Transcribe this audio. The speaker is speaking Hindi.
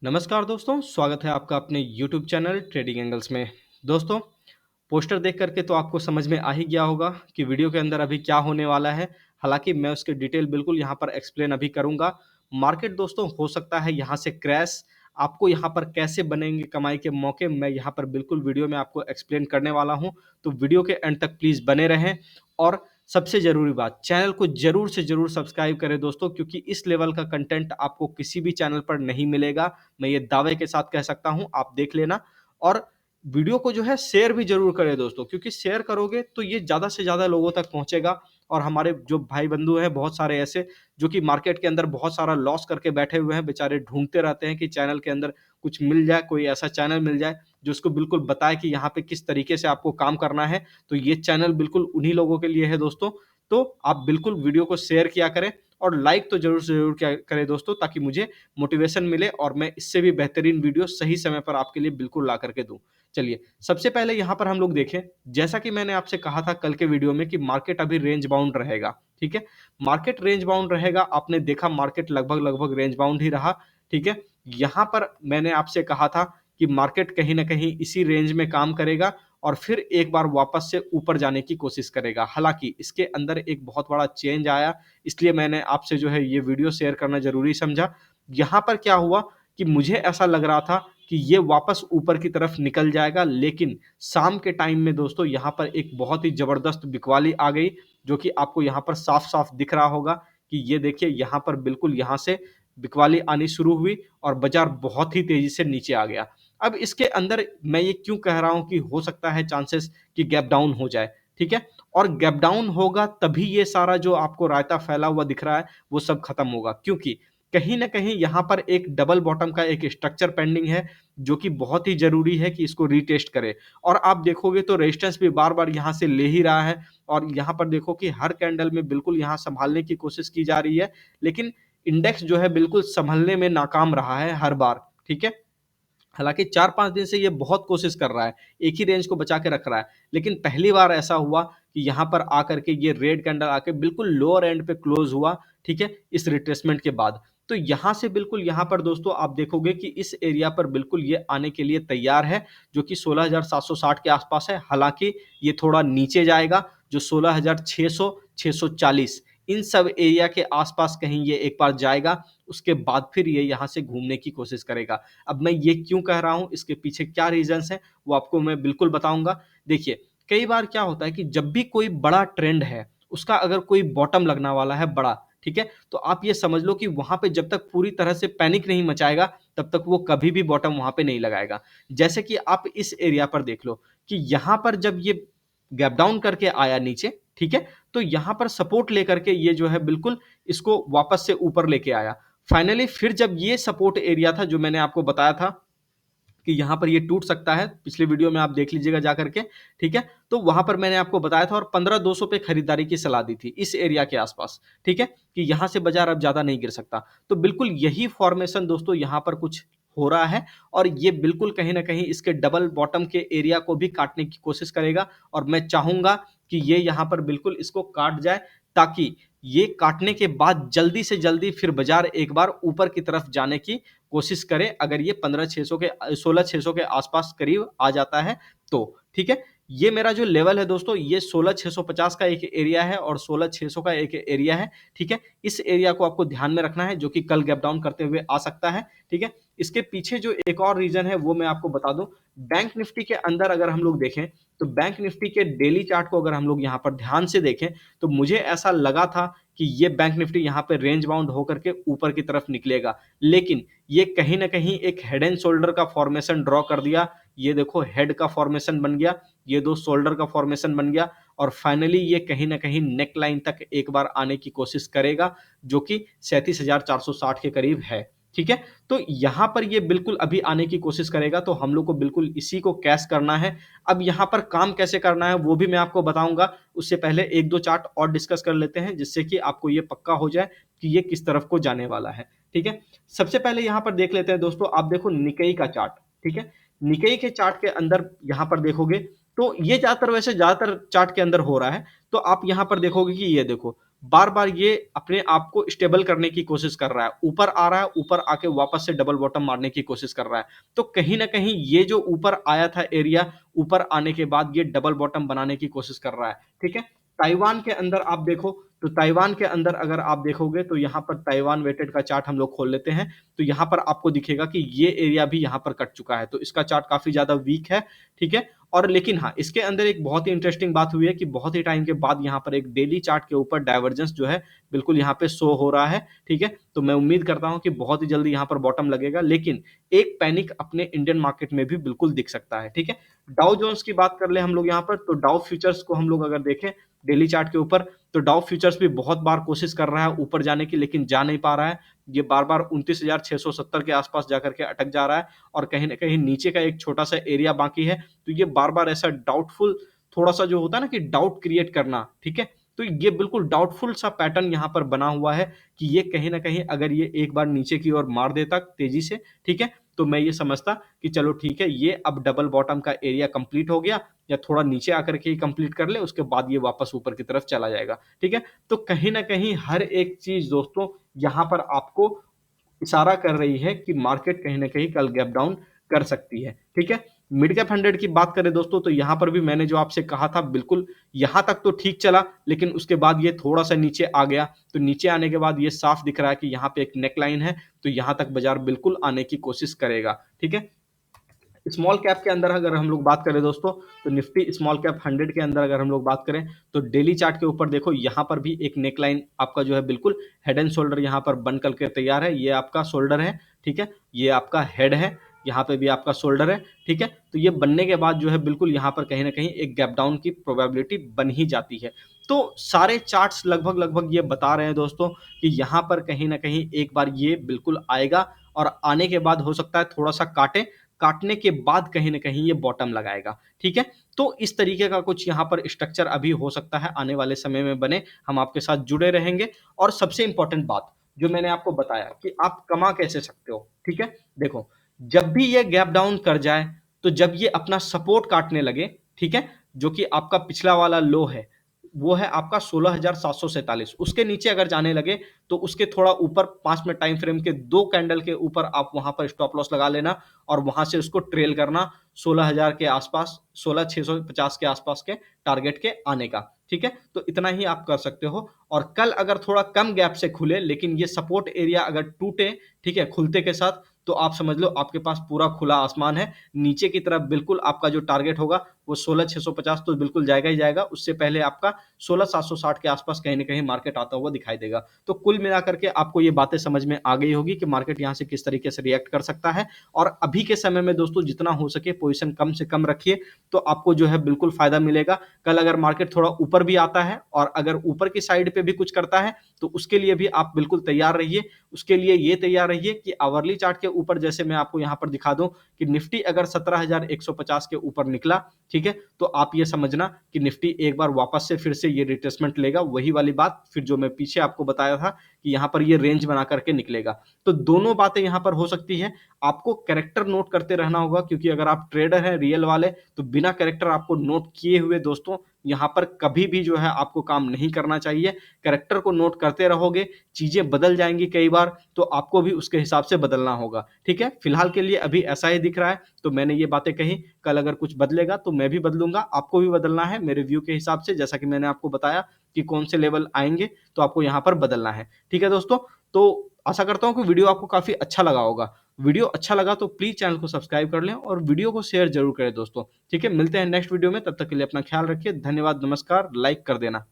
नमस्कार दोस्तों, स्वागत है आपका अपने YouTube चैनल ट्रेडिंग एंगल्स में। दोस्तों, पोस्टर देख करके तो आपको समझ में आ ही गया होगा कि वीडियो के अंदर अभी क्या होने वाला है। हालाँकि मैं उसकी डिटेल बिल्कुल यहाँ पर एक्सप्लेन अभी करूँगा। मार्केट दोस्तों हो सकता है यहाँ से क्रैश, आपको यहाँ पर कैसे बनेंगे कमाई के मौके, मैं यहाँ पर बिल्कुल वीडियो में आपको एक्सप्लेन करने वाला हूँ। तो वीडियो के एंड तक प्लीज़ बने रहें और सबसे ज़रूरी बात, चैनल को ज़रूर से ज़रूर सब्सक्राइब करें दोस्तों, क्योंकि इस लेवल का कंटेंट आपको किसी भी चैनल पर नहीं मिलेगा। मैं ये दावे के साथ कह सकता हूँ, आप देख लेना। और वीडियो को जो है शेयर भी ज़रूर करें दोस्तों, क्योंकि शेयर करोगे तो ये ज़्यादा से ज़्यादा लोगों तक पहुँचेगा। और हमारे जो भाई बंधु हैं बहुत सारे ऐसे, जो कि मार्केट के अंदर बहुत सारा लॉस करके बैठे हुए हैं, बेचारे ढूँढते रहते हैं कि चैनल के अंदर कुछ मिल जाए, कोई ऐसा चैनल मिल जाए जो उसको बिल्कुल बताए कि यहाँ पे किस तरीके से आपको काम करना है। तो ये चैनल बिल्कुल उन्हीं लोगों के लिए है दोस्तों। तो आप बिल्कुल वीडियो को शेयर किया करें और लाइक तो ज़रूर से ज़रूर किया करें दोस्तों, ताकि मुझे मोटिवेशन मिले और मैं इससे भी बेहतरीन वीडियो सही समय पर आपके लिए बिल्कुल ला करके दूँ। चलिए, सबसे पहले यहाँ पर हम लोग देखें, जैसा कि मैंने आपसे कहा था कल के वीडियो में कि मार्केट अभी रेंज बाउंड रहेगा, ठीक है? मार्केट रेंज बाउंड रहेगा, आपने देखा मार्केट लगभग-लगभग रेंज बाउंड ही रहा, ठीक है? यहाँ पर मैंने आपसे कहा था कि मार्केट कहीं न कहीं इसी रेंज में काम करेगा और फिर एक बार वापस से ऊपर जाने की कोशिश करेगा। हालाँकि इसके अंदर एक बहुत बड़ा चेंज आया, इसलिए मैंने आपसे जो है ये वीडियो शेयर करना ज़रूरी समझा। यहाँ पर क्या हुआ कि मुझे ऐसा लग रहा था कि ये वापस ऊपर की तरफ निकल जाएगा, लेकिन शाम के टाइम में दोस्तों यहाँ पर एक बहुत ही ज़बरदस्त बिकवाली आ गई, जो कि आपको यहाँ पर साफ-साफ दिख रहा होगा कि ये देखिए यहाँ पर बिल्कुल यहाँ से बिकवाली आनी शुरू हुई और बाज़ार बहुत ही तेज़ी से नीचे आ गया। अब इसके अंदर मैं ये क्यों कह रहा हूँ कि हो सकता है चांसेस कि गैप डाउन हो जाए, ठीक है? और गैप डाउन होगा तभी ये सारा जो आपको रायता फैला हुआ दिख रहा है, वो सब खत्म होगा, क्योंकि कहीं न कहीं यहाँ पर एक डबल बॉटम का एक स्ट्रक्चर पेंडिंग है, जो कि बहुत ही ज़रूरी है कि इसको रीटेस्ट करे। और आप देखोगे तो रेजिस्टेंस भी बार-बार यहाँ से ले ही रहा है और यहाँ पर देखो कि हर कैंडल में बिल्कुल यहाँ सँभालने की कोशिश की जा रही है, लेकिन इंडेक्स जो है बिल्कुल सँभलने में नाकाम रहा है हर बार, ठीक है? हालाँकि 4-5 दिन से ये बहुत कोशिश कर रहा है, एक ही रेंज को बचा के रख रहा है। लेकिन पहली बार ऐसा हुआ कि यहाँ पर आकर के ये रेड कैंडल आके बिल्कुल लोअर एंड पे क्लोज़ हुआ, ठीक है? इस रिट्रेसमेंट के बाद। तो यहाँ से बिल्कुल यहाँ पर दोस्तों आप देखोगे कि इस एरिया पर बिल्कुल ये आने के लिए तैयार है, जो कि 16,760 के आसपास है। हालाँकि ये थोड़ा नीचे जाएगा, जो 16,600, 640 इन सब एरिया के आसपास कहीं ये एक बार जाएगा, उसके बाद फिर ये यहाँ से घूमने की कोशिश करेगा। अब मैं ये क्यों कह रहा हूँ, इसके पीछे क्या रीज़न्स हैं, वो आपको मैं बिल्कुल बताऊँगा। देखिए, कई बार क्या होता है कि जब भी कोई बड़ा ट्रेंड है, उसका अगर कोई बॉटम लगने वाला है बड़ा, ठीक है? तो आप ये समझ लो कि वहाँ पे जब तक पूरी तरह से पैनिक नहीं मचाएगा, तब तक वो कभी भी बॉटम वहाँ पे नहीं लगाएगा। जैसे कि आप इस एरिया पर देख लो कि यहाँ पर जब ये गैप डाउन करके आया नीचे, ठीक है? तो यहाँ पर सपोर्ट लेकर के ये जो है बिल्कुल इसको वापस से ऊपर लेके आया। फाइनली फिर जब ये सपोर्ट एरिया था जो मैंने आपको बताया था कि यहाँ पर ये टूट सकता है, पिछले वीडियो में आप देख लीजिएगा जा करके, ठीक है? तो वहाँ पर मैंने आपको बताया था और 15,200 पे खरीदारी की सलाह दी थी, इस एरिया के आसपास, ठीक है? कि यहाँ से बाज़ार अब ज़्यादा नहीं गिर सकता। तो बिल्कुल यही फ़ॉर्मेशन दोस्तों यहाँ पर कुछ हो रहा है और ये बिल्कुल कहीं न कहीं इसके डबल बॉटम के एरिया को भी काटने की कोशिश करेगा और मैं चाहूँगा कि ये यहाँ पर बिल्कुल इसको काट जाए, ताकि ये काटने के बाद जल्दी से जल्दी फिर बाज़ार एक बार ऊपर की तरफ जाने की कोशिश करें, अगर ये 15,600 के 16,600 के आसपास करीब आ जाता है तो, ठीक है? ये मेरा जो लेवल है दोस्तों, ये 16,650 का एक एरिया है और 16,600 का एक एरिया है, ठीक है? इस एरिया को आपको ध्यान में रखना है, जो कि कल गैप डाउन करते हुए आ सकता है, ठीक है? इसके पीछे जो एक और रीज़न है वो मैं आपको बता दूँ, बैंक निफ्टी के अंदर अगर हम लोग देखें, तो बैंक निफ्टी के डेली चार्ट को अगर हम लोग यहाँ पर ध्यान से देखें, तो मुझे ऐसा लगा था कि ये बैंक निफ्टी यहाँ पे रेंज बाउंड होकर के ऊपर की तरफ निकलेगा। लेकिन ये कहीं न कहीं एक हेड एंड शोल्डर का फॉर्मेशन ड्रॉ कर दिया। ये देखो हेड का फॉर्मेशन बन गया, ये 2 शोल्डर का फॉर्मेशन बन गया और फाइनली ये कहीं न कहीं नेक लाइन तक एक बार आने की कोशिश करेगा, जो कि 37,460 के करीब है, ठीक है? तो यहाँ पर ये बिल्कुल अभी आने की कोशिश करेगा, तो हम लोग को बिल्कुल इसी को कैच करना है। अब यहाँ पर काम कैसे करना है, वो भी मैं आपको बताऊँगा। उससे पहले 1-2 चार्ट और डिस्कस कर लेते हैं, जिससे कि आपको ये पक्का हो जाए कि ये किस तरफ को जाने वाला है, ठीक है? सबसे पहले यहाँ पर देख लेते हैं दोस्तों, आप देखो निकेई का चार्ट, ठीक है? निकेई के चार्ट के अंदर यहाँ पर देखोगे, तो ये ज़्यादातर चार्ट के अंदर हो रहा है। तो आप यहाँ पर देखोगे कि ये देखो, बार-बार ये अपने आप को स्टेबल करने की कोशिश कर रहा है। ऊपर आ रहा है, ऊपर आके वापस से डबल बॉटम मारने की कोशिश कर रहा है। तो कहीं न कहीं ये जो ऊपर आया था एरिया, ऊपर आने के बाद ये डबल बॉटम बनाने की कोशिश कर रहा है, ठीक है? ताइवान के अंदर आप देखो, तो ताइवान के अंदर अगर आप देखोगे तो यहाँ पर ताइवान वेटेड का चार्ट हम लोग खोल लेते हैं, तो यहाँ पर आपको दिखेगा कि ये एरिया भी यहाँ पर कट चुका है, तो इसका चार्ट काफ़ी ज़्यादा वीक है, ठीक है? और लेकिन हाँ, इसके अंदर एक बहुत ही इंटरेस्टिंग बात हुई है कि बहुत ही टाइम के बाद यहाँ पर एक डेली चार्ट के ऊपर डाइवर्जेंस जो है, बिल्कुल यहाँ पे शो हो रहा है, ठीक है? तो मैं उम्मीद करता हूँ कि बहुत ही जल्दी यहाँ पर बॉटम लगेगा, लेकिन एक पैनिक अपने इंडियन मार्केट में भी बिल्कुल दिख सकता है, ठीक है? डाउ जोन्स की बात कर ले हम लोग यहाँ पर, तो डाउ फ्यूचर्स को हम लोग अगर देखें डेली चार्ट के ऊपर, तो डाउ फ्यूचर्स भी बहुत बार कोशिश कर रहा है ऊपर जाने की, लेकिन जा नहीं पा रहा है। ये बार-बार 29,670 के आसपास जाकर के अटक जा रहा है और कहीं न कहीं नीचे का एक छोटा-सा एरिया बाकी है, तो ये बार-बार ऐसा डाउटफुल थोड़ा-सा जो होता है ना कि डाउट क्रिएट करना, ठीक है? तो ये बिल्कुल डाउटफुल सा पैटर्न यहाँ पर बना हुआ है कि ये कहीं न कहीं अगर ये एक बार नीचे की ओर मार देता तेज़ी से, ठीक है? तो मैं ये समझता कि चलो ठीक है, ये अब डबल बॉटम का एरिया कंप्लीट हो गया या थोड़ा नीचे आकर के ही कंप्लीट कर ले, उसके बाद ये वापस ऊपर की तरफ चला जाएगा, ठीक है? तो कहीं न कहीं हर एक चीज़ दोस्तों यहाँ पर आपको इशारा कर रही है कि मार्केट कहीं न कहीं कल गैप डाउन कर सकती है, ठीक है? मिड कैप 100 की बात करें दोस्तों, तो यहाँ पर भी मैंने जो आपसे कहा था बिल्कुल यहाँ तक तो ठीक चला, लेकिन उसके बाद ये थोड़ा-सा नीचे आ गया। तो नीचे आने के बाद ये साफ दिख रहा है कि यहाँ पे एक नेक लाइन है, तो यहाँ तक बाज़ार बिल्कुल आने की कोशिश करेगा, ठीक है? स्मॉल कैप के अंदर अगर हम लोग बात करें दोस्तों, तो निफ्टी स्मॉल कैप 100 के अंदर अगर हम लोग बात करें, तो डेली चार्ट के ऊपर देखो यहाँ पर भी एक नेक लाइन आपका जो है बिल्कुल हेड एंड शोल्डर यहाँ पर बन करके तैयार है। ये आपका शोल्डर है, ठीक है? ये आपका हेड है, यहाँ पे भी आपका शोल्डर है, ठीक है? तो ये बनने के बाद जो है बिल्कुल यहाँ पर कहीं न कहीं एक गैप डाउन की प्रोबेबिलिटी बन ही जाती है। तो सारे चार्ट्स लगभग-लगभग ये बता रहे हैं दोस्तों कि यहाँ पर कहीं न कहीं एक बार ये बिल्कुल आएगा और आने के बाद हो सकता है थोड़ा-सा काटे, काटने के बाद कहीं न कहीं ये बॉटम लगाएगा, ठीक है? तो इस तरीके का कुछ यहाँ पर स्ट्रक्चर अभी हो सकता है आने वाले समय में बने, हम आपके साथ जुड़े रहेंगे और सबसे इम्पोर्टेंट बात, जो मैंने आपको बताया कि आप कमा कैसे सकते हो, ठीक है? देखो, जब भी ये गैप डाउन कर जाए, तो जब ये अपना सपोर्ट काटने लगे, ठीक है? जो कि आपका पिछला वाला लो है, वो है आपका 16,747 उसके नीचे अगर जाने लगे, तो उसके थोड़ा ऊपर 5 मिनट टाइम फ्रेम के 2 कैंडल के ऊपर आप वहाँ पर स्टॉप लॉस लगा लेना और वहाँ से उसको ट्रेल करना 16,000 के आसपास, 16,650 के आसपास के टारगेट के आने का, ठीक है? तो इतना ही आप कर सकते हो और कल अगर थोड़ा कम गैप से खुले, लेकिन ये सपोर्ट एरिया अगर टूटे, ठीक है? खुलते के साथ, तो आप समझ लो आपके पास पूरा खुला आसमान है। नीचे की तरफ बिल्कुल आपका जो टारगेट होगा, वो 16,650 तो बिल्कुल जाएगा ही जाएगा, उससे पहले आपका 16,760 के आसपास कहीं न कहीं मार्केट आता हुआ दिखाई देगा। तो कुल मिलाकर के आपको ये बातें समझ में आ गई होगी कि मार्केट यहाँ से किस तरीके से रिएक्ट कर सकता है और अभी के समय में दोस्तों जितना हो सके पोज़ीशन कम से कम रखिए, तो आपको जो है बिल्कुल फ़ायदा मिलेगा। कल अगर मार्केट थोड़ा ऊपर भी आता है और अगर ऊपर की साइड पे भी कुछ करता है, तो उसके लिए भी आप बिल्कुल तैयार रहिए। उसके लिए ये तैयार रहिए कि आवरली चार्ट के ऊपर जैसे मैं आपको यहाँ पर दिखा दूँ कि निफ्टी अगर 17,150 के ऊपर निकला, ठीक है? तो आप ये समझना कि निफ्टी एक बार वापस से फिर से ये रिट्रेसमेंट लेगा, वही वाली बात फिर जो मैं पीछे आपको बताया था कि यहाँ पर ये रेंज बना करके निकलेगा। तो दोनों बातें यहाँ पर हो सकती हैं। आपको कैरेक्टर नोट करते रहना होगा क्योंकि अगर आप ट्रेडर हैं रियल वाले, तो बिना कैरेक्टर आपको नोट किए हुए दोस्तों यहाँ पर कभी भी जो है आपको काम नहीं करना चाहिए। कैरेक्टर को नोट करते रहोगे, चीज़ें बदल जाएँगी कई बार, तो आपको भी उसके हिसाब से बदलना होगा, ठीक है? फिलहाल के लिए अभी ऐसा ही दिख रहा है, तो मैंने ये बातें कही, कल अगर कुछ बदलेगा तो मैं भी बदलूँगा, आपको भी बदलना है मेरे व्यू के हिसाब से जैसा कि मैंने आपको बताया कि कौन से लेवल आएँगे, तो आपको यहाँ पर बदलना है, ठीक है दोस्तों? तो आशा करता हूँ कि वीडियो आपको काफ़ी अच्छा लगा होगा। वीडियो अच्छा लगा तो प्लीज़ चैनल को सब्सक्राइब कर लें और वीडियो को शेयर ज़रूर करें दोस्तों, ठीक है? मिलते हैं नेक्स्ट वीडियो में, तब तक के लिए अपना ख्याल रखिए। धन्यवाद, नमस्कार, लाइक कर देना।